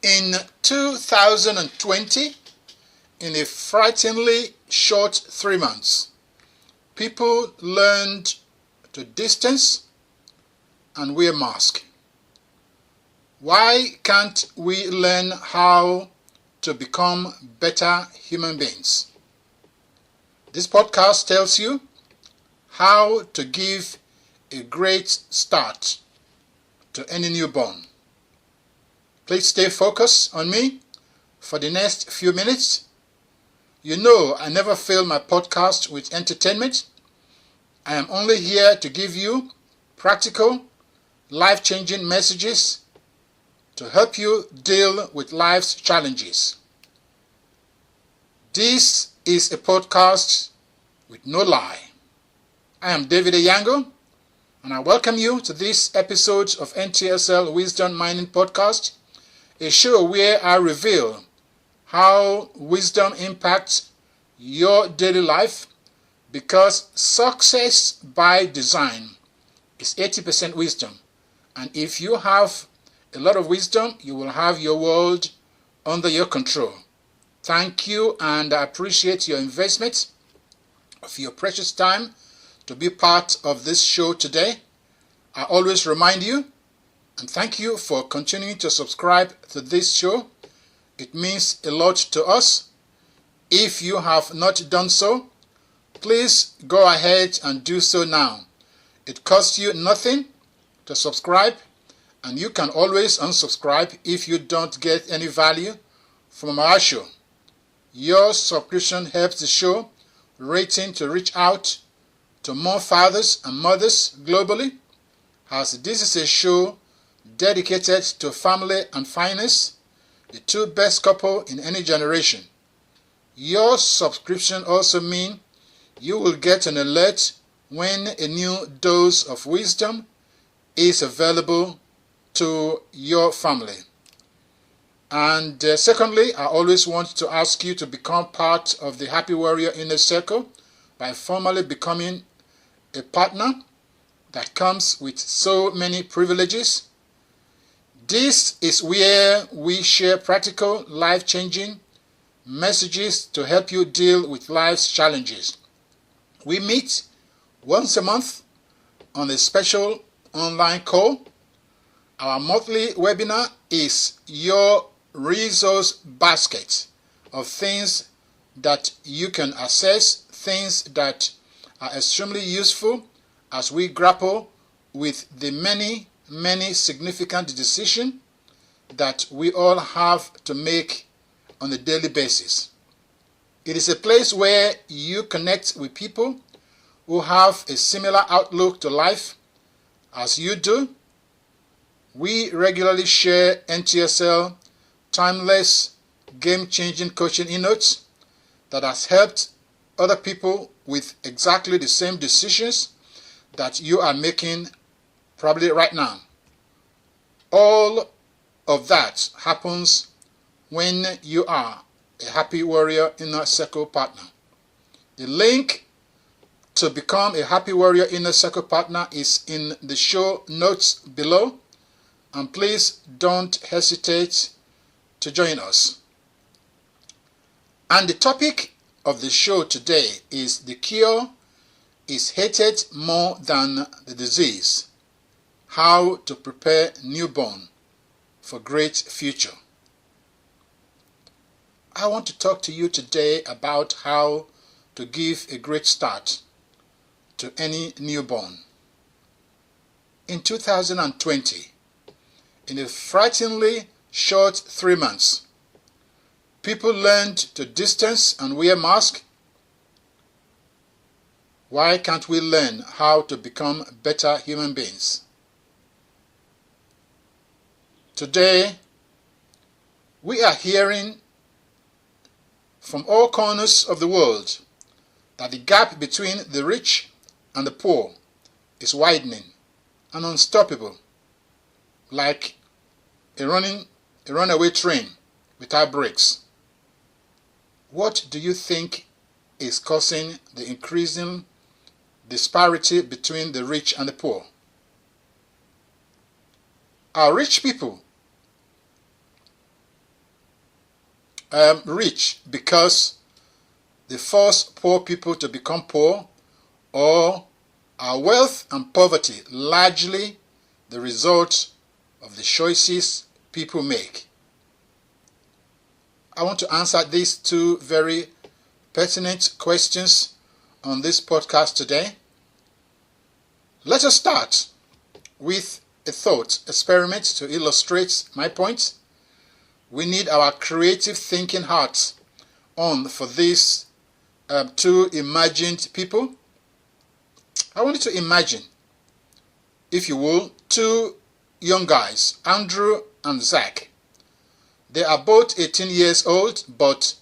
In 2020, in a frighteningly short 3 months, people learned to distance and wear masks. Why can't we learn how to become better human beings? This podcast tells you how to give a great start to any newborn. Please stay focused on me for the next few minutes. You know I never fill my podcast with entertainment. I am only here to give you practical, life-changing messages to help you deal with life's challenges. This is a podcast with no lie. I am David Ayango, and I welcome you to this episode of NTSL Wisdom Mining Podcast, a show where I reveal how wisdom impacts your daily life, because success by design is 80% wisdom. And if you have a lot of wisdom, you will have your world under your control. Thank you, and I appreciate your investment of your precious time to be part of this show today. I always remind you, and thank you for continuing to subscribe to this show. It means a lot to us. If you have not done so, please go ahead and do so now. It costs you nothing to subscribe, and you can always unsubscribe if you don't get any value from our show. Your subscription helps the show rating to reach out to more fathers and mothers globally, as this is a show dedicated to family and finance, the two best couple in any generation. Your subscription also means you will get an alert when a new dose of wisdom is available to your family. And secondly, I always want to ask you to become part of the Happy Warrior Inner Circle by formally becoming a partner that comes with so many privileges. This is where we share practical, life-changing messages to help you deal with life's challenges. We meet once a month on a special online call. Our monthly webinar is your resource basket of things that you can access, things that are extremely useful as we grapple with the many significant decisions that we all have to make on a daily basis. It is a place where you connect with people who have a similar outlook to life as you do. We regularly share NTSL timeless, game-changing coaching e-notes that has helped other people with exactly the same decisions that you are making probably right now. All of that happens when you are a Happy Warrior Inner Circle partner. The link to become a Happy Warrior Inner Circle partner is in the show notes below, and please don't hesitate to join us. And the topic of the show today is the cure is hated more than the disease. How to prepare newborn for great future. I want to talk to you today about how to give a great start to any newborn. In 2020, in a frighteningly short 3 months, people learned to distance and wear masks. Why can't we learn how to become better human beings? Today, we are hearing from all corners of the world that the gap between the rich and the poor is widening and unstoppable, like a runaway train without brakes. What do you think is causing the increasing disparity between the rich and the poor? Our rich people rich because they force poor people to become poor, or are wealth and poverty largely the result of the choices people make? I want to answer these two very pertinent questions on this podcast today. Let us start with a thought experiment to illustrate my point. We need our creative thinking hearts on for these two imagined people. I want you to imagine, if you will, two young guys, Andrew and Zach. They are both 18 years old, but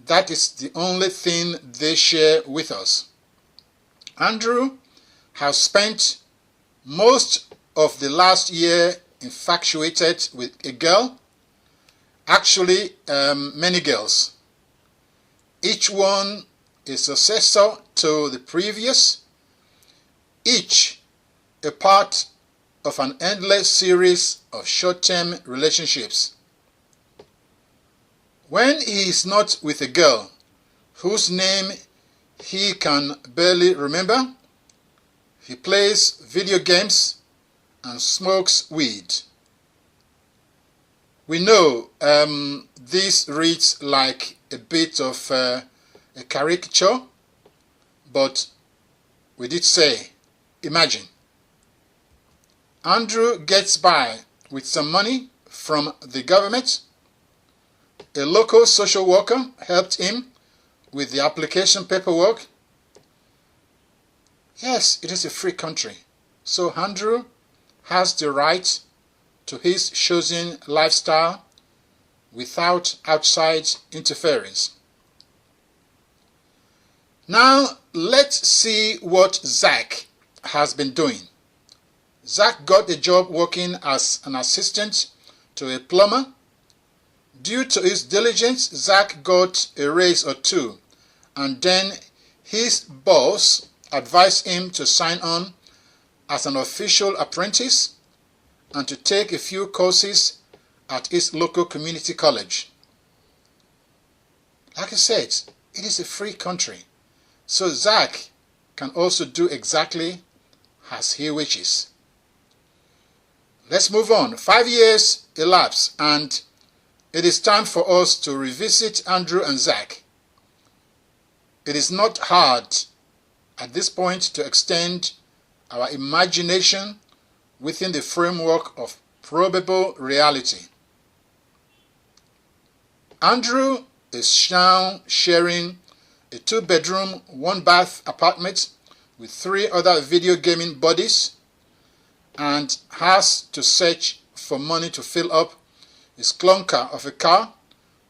that is the only thing they share with us. Andrew has spent most of the last year infatuated with a girl, actually many girls. Each one a successor to the previous, each a part of an endless series of short-term relationships. When he is not with a girl whose name he can barely remember, he plays video games and smokes weed. We know this reads like a bit of a caricature, but we did say, imagine. Andrew gets by with some money from the government. A local social worker helped him with the application paperwork. Yes, it is a free country, so Andrew has the right to his chosen lifestyle without outside interference. Now, let's see what Zach has been doing. Zach got a job working as an assistant to a plumber. Due to his diligence, Zach got a raise or two, and then his boss advised him to sign on as an official apprentice and to take a few courses at his local community college. Like I said, it is a free country, so Zach can also do exactly as he wishes. Let's move on. 5 years elapse, and it is time for us to revisit Andrew and Zach. It is not hard at this point to extend our imagination within the framework of probable reality. Andrew is now sharing a 2-bedroom, 1-bath apartment with 3 other video gaming buddies and has to search for money to fill up his clunker of a car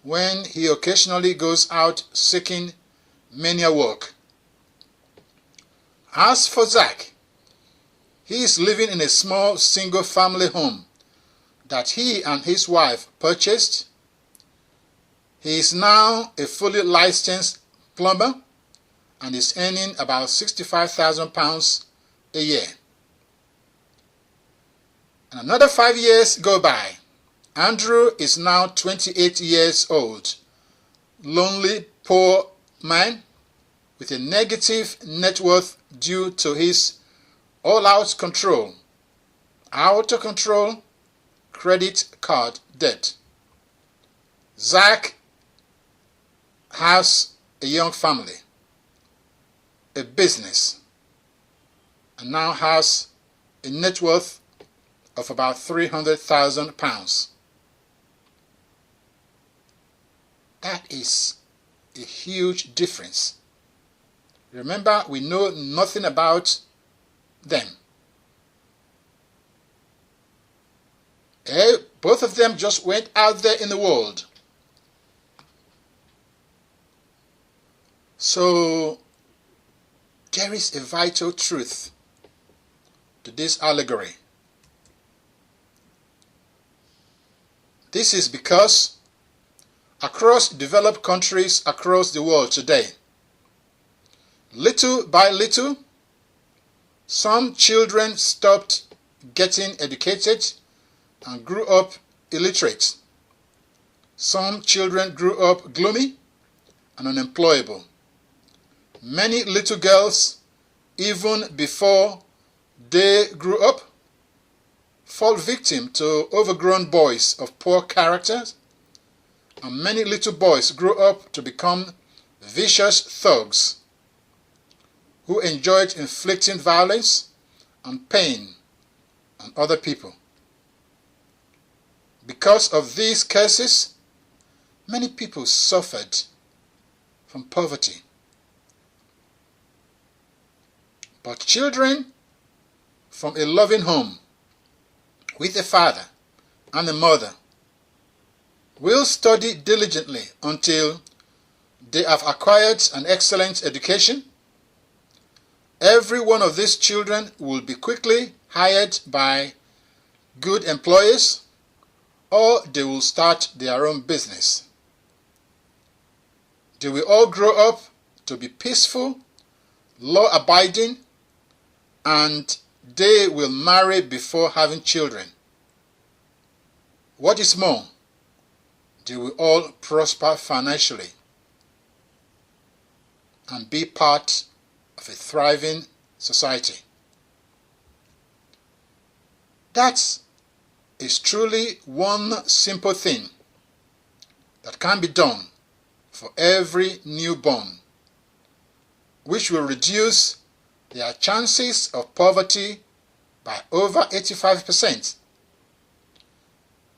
when he occasionally goes out seeking menial work. As for Zach, he is living in a small single-family home that he and his wife purchased. He is now a fully licensed plumber and is earning about £65,000 a year. And another 5 years go by. Andrew is now 28 years old, lonely, poor man with a negative net worth due to his all-out control, out-of-control credit card debt. Zach has a young family, a business, and now has a net worth of about £300,000. That is a huge difference. Remember, we know nothing about them. Both of them just went out there in the world. So there is a vital truth to this allegory. This is because across developed countries across the world today, little by little, some children stopped getting educated and grew up illiterate. Some children grew up gloomy and unemployable. Many little girls, even before they grew up, fall victim to overgrown boys of poor characters, and many little boys grow up to become vicious thugs who enjoyed inflicting violence and pain on other people. Because of these curses, many people suffered from poverty. But children from a loving home with a father and a mother will study diligently until they have acquired an excellent education. Every one of these children will be quickly hired by good employers, or they will start their own business. They will all grow up to be peaceful, law-abiding, and they will marry before having children. What is more, they will all prosper financially and be part of a thriving society. That is truly one simple thing that can be done for every newborn, which will reduce their chances of poverty by over 85%.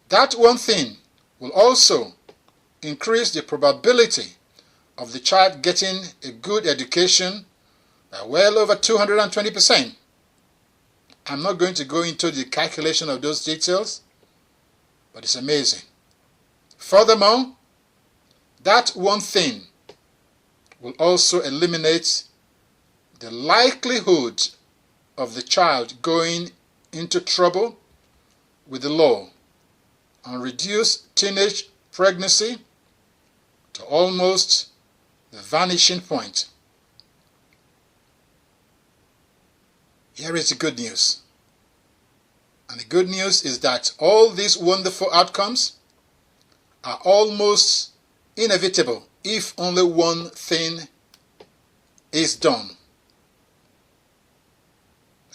That one thing will also increase the probability of the child getting a good education by well over 220%. I'm not going to go into the calculation of those details, but it's amazing. Furthermore, that one thing will also eliminate the likelihood of the child going into trouble with the law and reduce teenage pregnancy to almost the vanishing point. Here is the good news. And the good news is that all these wonderful outcomes are almost inevitable if only one thing is done,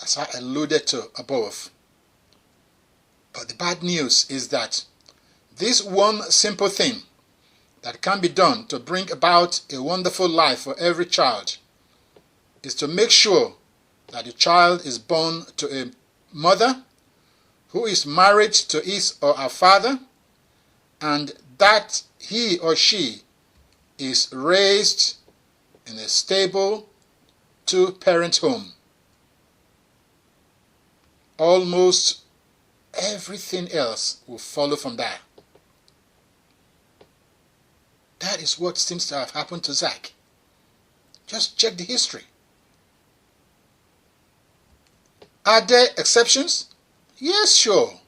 as I alluded to above. But the bad news is that this one simple thing that can be done to bring about a wonderful life for every child is to make sure that the child is born to a mother who is married to his or her father, and that he or she is raised in a stable two-parent home. Almost everything else will follow from that. That is what seems to have happened to Zach. Just check the history. Are there exceptions? Yes, sure.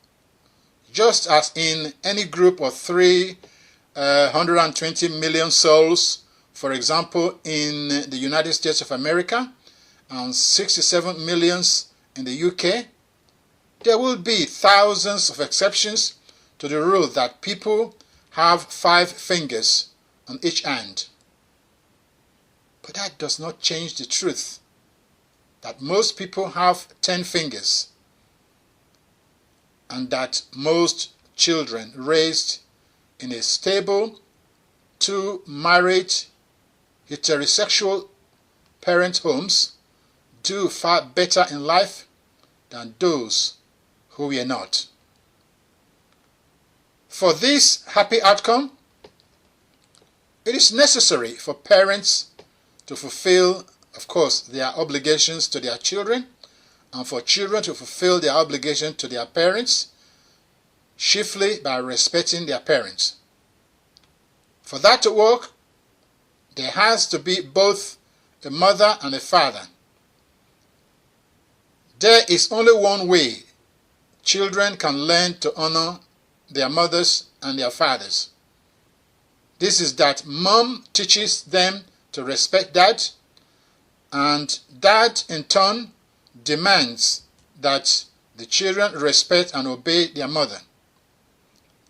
Just as in any group of 320 million souls, for example, in the United States of America, and 67 millions in the UK, there will be thousands of exceptions to the rule that people have 5 fingers on each hand. But that does not change the truth that most people have 10 fingers, and that most children raised in a stable, two-married, heterosexual parent homes do far better in life than those who were not. For this happy outcome, it is necessary for parents to fulfill, of course, their obligations to their children, and for children to fulfill their obligation to their parents, chiefly by respecting their parents. For that to work, there has to be both a mother and a father. There is only one way children can learn to honor their mothers and their fathers. This is that mom teaches them to respect dad, and dad in turn demands that the children respect and obey their mother.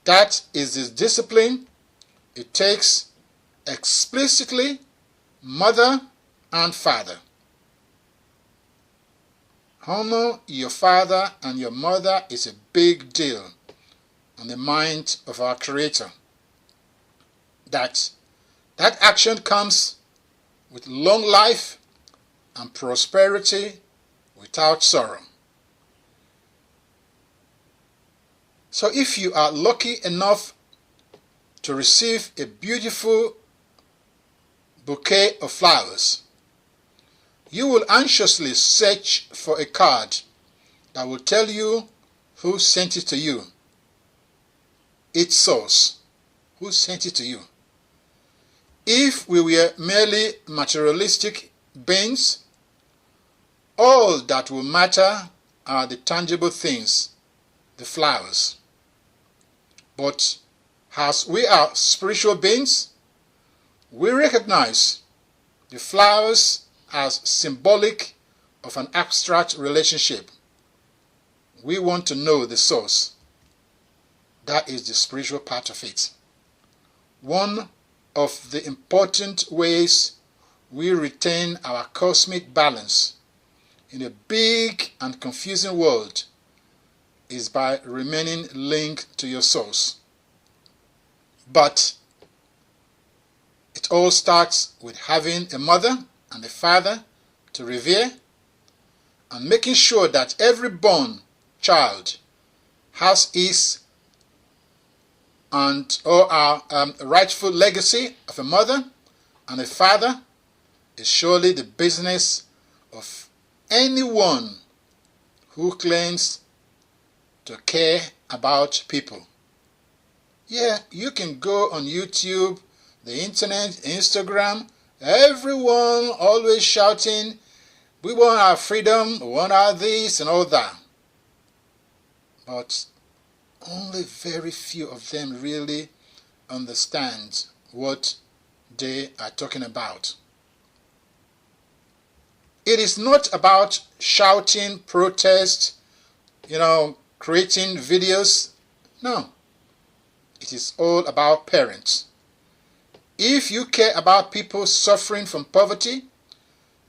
That is the discipline it takes explicitly mother and father. Honor your father and your mother is a big deal on the mind of our Creator. That action comes with long life and prosperity without sorrow. So if you are lucky enough to receive a beautiful bouquet of flowers, you will anxiously search for a card that will tell you who sent it to you, its source, who sent it to you. If we were merely materialistic beings, all that will matter are the tangible things, the flowers. But as we are spiritual beings, we recognize the flowers as symbolic of an abstract relationship. We want to know the source. That is the spiritual part of it. One of the important ways we retain our cosmic balance in a big and confusing world is by remaining linked to your source. But it all starts with having a mother and a father to revere, and making sure that every born child has his and or our rightful legacy of a mother and a father is surely the business of anyone who claims to care about people. Yeah, you can go on YouTube, the internet, Instagram, everyone always shouting, we want our freedom, we want our this and all that. But only very few of them really understand what they are talking about. It is not about shouting, protest, creating videos. No. It is all about parents. If you care about people suffering from poverty,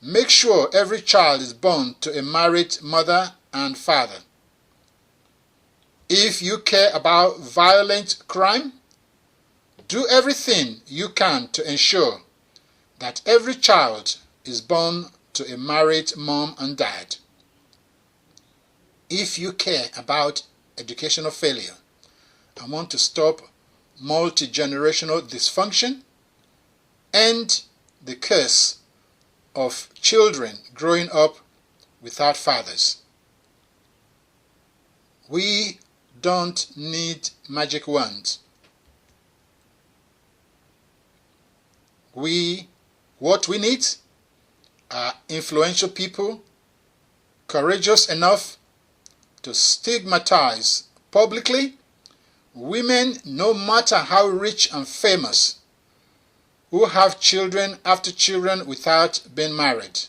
make sure every child is born to a married mother and father. If you care about violent crime, do everything you can to ensure that every child is born to a married mom and dad. If you care about educational failure and want to stop multi-generational dysfunction, end the curse of children growing up without fathers. We don't need magic wands. What we need are influential people, courageous enough to stigmatize publicly women, no matter how rich and famous, who have children after children without being married.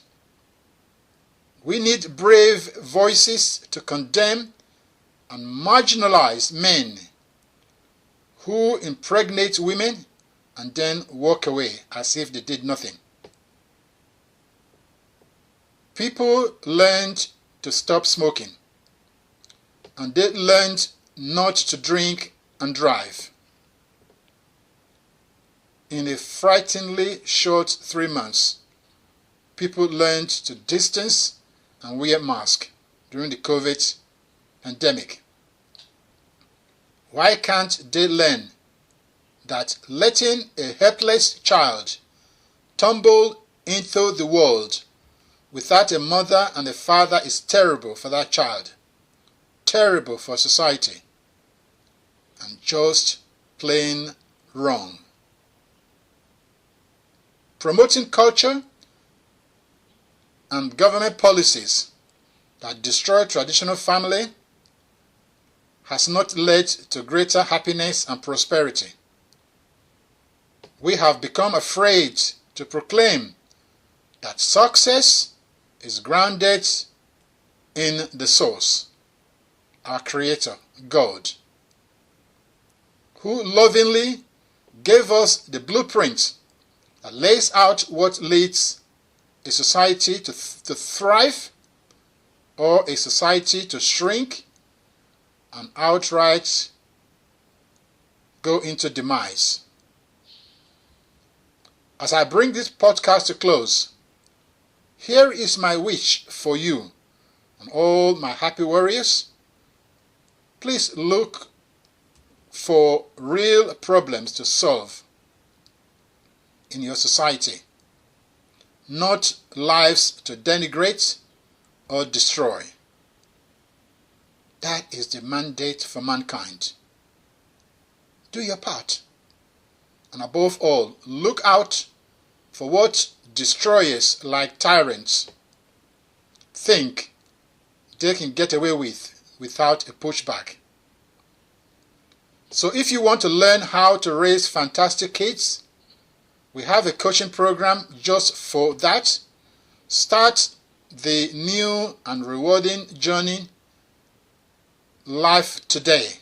We need brave voices to condemn and marginalize men who impregnate women and then walk away as if they did nothing. People learned to stop smoking, and they learned not to drink and drive. In a frighteningly short 3 months, people learned to distance and wear masks during the COVID pandemic. Why can't they learn that letting a helpless child tumble into the world without a mother and a father is terrible for that child, terrible for society, and just plain wrong? Promoting culture and government policies that destroy traditional family has not led to greater happiness and prosperity. We have become afraid to proclaim that success is grounded in the source, our Creator, God, who lovingly gave us the blueprint that lays out what leads a society to thrive or a society to shrink and outright go into demise. As I bring this podcast to close, here is my wish for you and all my happy warriors. Please look for real problems to solve in your society, not lives to denigrate or destroy. That is the mandate for mankind. Do your part. And above all, look out for what destroyers like tyrants think they can get away with without a pushback. So if you want to learn how to raise fantastic kids, we have a coaching program just for that. Start the new and rewarding journey life today.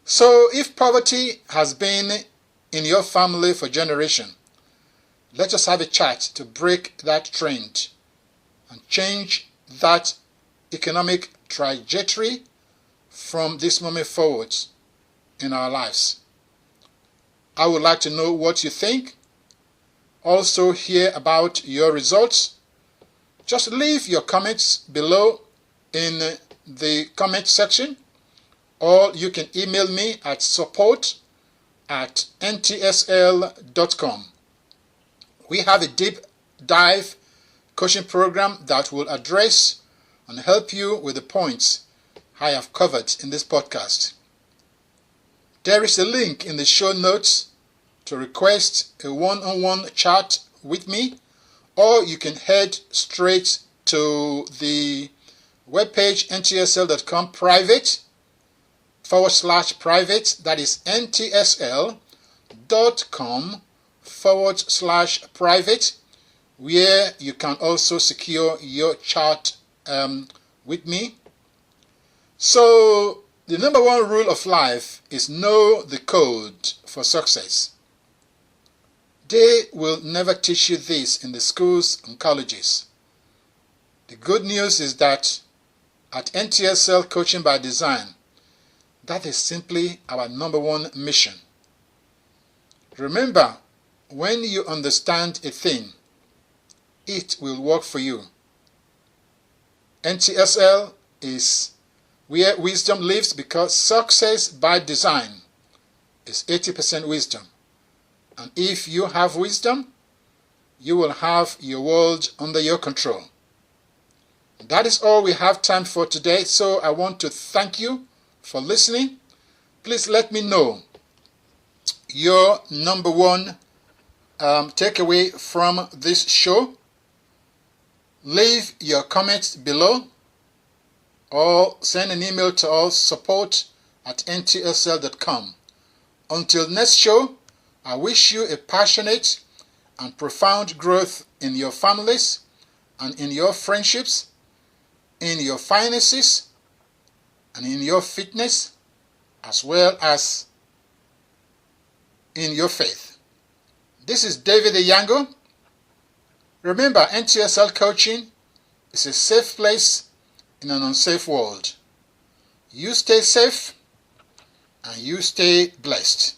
So if poverty has been in your family for generations, let us have a chat to break that trend and change that economic trajectory from this moment forward in our lives. I would like to know what you think. Also hear about your results. Just leave your comments below in the comment section, or you can email me at support@ntsl.com. We have a deep dive coaching program that will address and help you with the points I have covered in this podcast. There is a link in the show notes to request a one-on-one chat with me, or you can head straight to the webpage ntsl.com private/private, that is ntsl.com/private, where you can also secure your chat with me. So the number one rule of life is know the code for success. They will never teach you this in the schools and colleges. The good news is that at NTSL Coaching by Design, that is simply our number one mission. Remember, when you understand a thing, it will work for you. NTSL is where wisdom lives, because success by design is 80% wisdom. And if you have wisdom, you will have your world under your control. That is all we have time for today, so I want to thank you for listening. Please let me know your number one takeaway from this show. Leave your comments below or send an email to us, support@ntsl.com. Until next show, I wish you a passionate and profound growth in your families and in your friendships, in your finances, and in your fitness, as well as in your faith. This is David Iyango. Remember, NTSL coaching is a safe place in an unsafe world. You stay safe and you stay blessed.